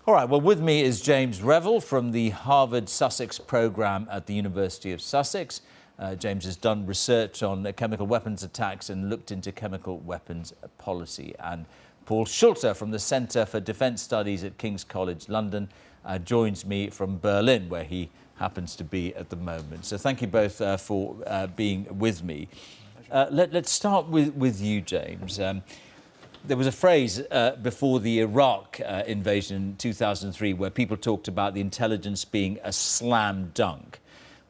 All right, well, with me is James Revill from the Harvard Sussex programme at the University of Sussex. James has done research on chemical weapons attacks and looked into chemical weapons policy. And Paul Schulte from the Centre for Defence Studies at King's College London joins me from Berlin, where he happens to be at the moment. So thank you both for being with me. Let's start with you, James. There was a phrase before the Iraq invasion in 2003 where people talked about the intelligence being a slam dunk.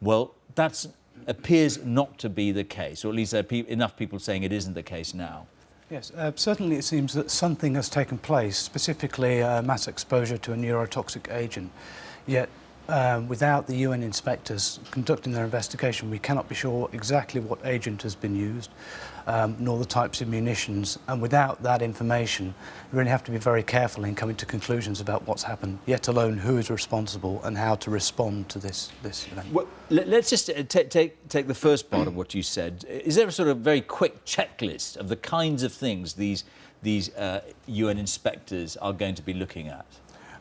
Well, that appears not to be the case, or at least there are enough people saying it isn't the case now. Yes, certainly it seems that something has taken place, specifically mass exposure to a neurotoxic agent. Yet, without the UN inspectors conducting their investigation, we cannot be sure exactly what agent has been used, nor the types of munitions. And without that information, we really have to be very careful in coming to conclusions about what's happened, yet alone who is responsible and how to respond to this event. Well, let's just take the first part of what you said. Is there a sort of very quick checklist of the kinds of things these UN inspectors are going to be looking at?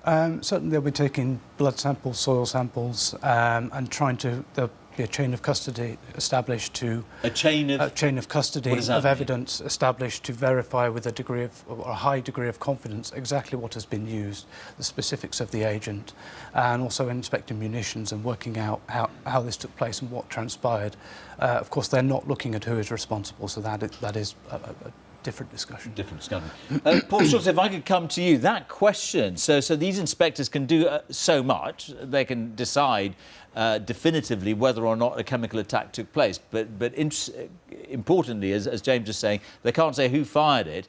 Certainly they'll be taking blood samples, soil samples, and trying to... There'll be a chain of custody established to... A chain of custody of evidence established to verify with a degree of, or a high degree of confidence, exactly what has been used, the specifics of the agent, and also inspecting munitions and working out how this took place and what transpired. Of course, they're not looking at who is responsible, so that is a different discussion. Paul Schulte, if I could come to you, that question, so these inspectors can do so much, they can decide definitively whether or not a chemical attack took place, but importantly, as James is saying, they can't say who fired it.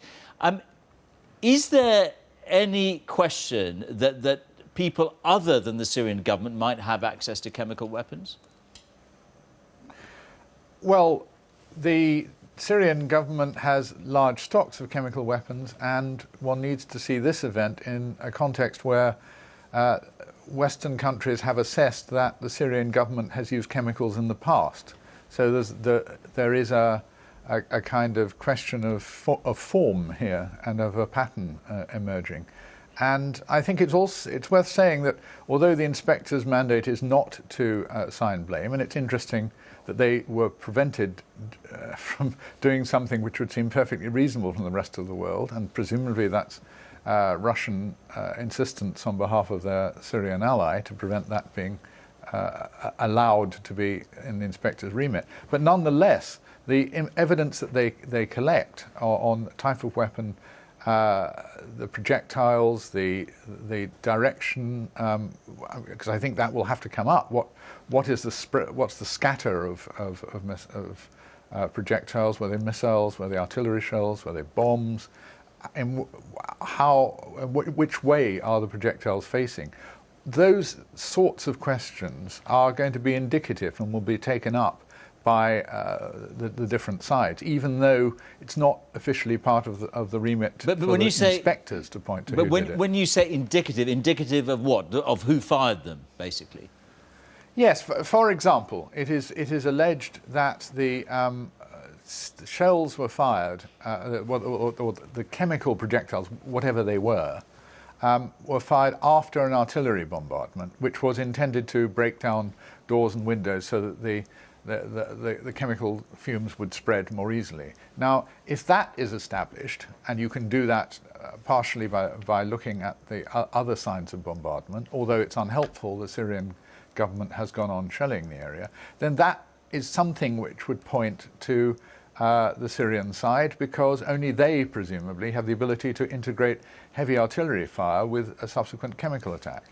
Is there any question that people other than the Syrian government might have access to chemical weapons? Well, the Syrian government has large stocks of chemical weapons, and one needs to see this event in a context where Western countries have assessed that the Syrian government has used chemicals in the past. So there is a kind of question of form here and of a pattern emerging. And I think it's worth saying that although the inspector's mandate is not to assign blame, and it's interesting that they were prevented from doing something which would seem perfectly reasonable from the rest of the world, and presumably that's Russian insistence on behalf of their Syrian ally to prevent that being allowed to be in the inspector's remit. But nonetheless, the evidence that they collect on the type of weapon, the projectiles, the direction, because I think that will have to come up. What's the scatter of projectiles? Were they missiles? Were they artillery shells? Were they bombs? And which way are the projectiles facing? Those sorts of questions are going to be indicative and will be taken up by the different sides, even though it's not officially part of the remit for the inspectors to point to. But when you say indicative of what? Of who fired them, basically? Yes. For example, it is alleged that the shells were fired, or the chemical projectiles, whatever they were fired after an artillery bombardment, which was intended to break down doors and windows so that the chemical fumes would spread more easily. Now, if that is established, and you can do that partially by looking at the other signs of bombardment, although it's unhelpful, the Syrian government has gone on shelling the area, then that is something which would point to the Syrian side, because only they presumably have the ability to integrate heavy artillery fire with a subsequent chemical attack.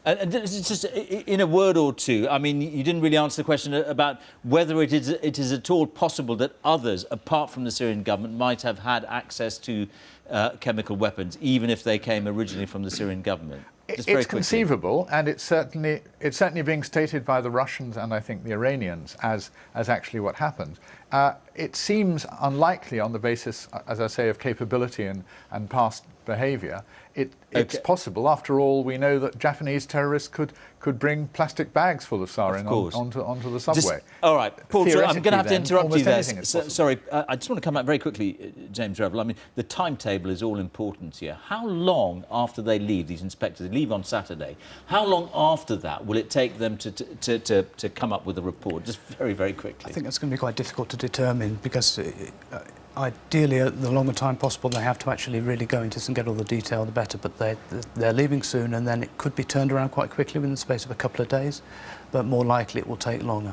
And just in a word or two, I mean, you didn't really answer the question about whether it is at all possible that others, apart from the Syrian government, might have had access to chemical weapons, even if they came originally from the Syrian government. It's conceivable, and it's certainly being stated by the Russians and I think the Iranians as actually what happened. it seems unlikely on the basis, as I say, of capability and past behaviour. It's possible. After all, we know that Japanese terrorists could bring plastic bags full of sarin onto the subway. All right, Paul, I'm going to have to interrupt you there. Sorry, I just want to come back very quickly, James Revill. I mean, the timetable is all important here. How long after they leave, these inspectors, they leave on Saturday, how long after that will it take them to come up with a report? Just very, very quickly. I think that's going to be quite difficult to determine because ideally, the longer time possible they have to actually really go into this and get all the detail, the better. But they're leaving soon, and then it could be turned around quite quickly within the space of a couple of days, but more likely it will take longer.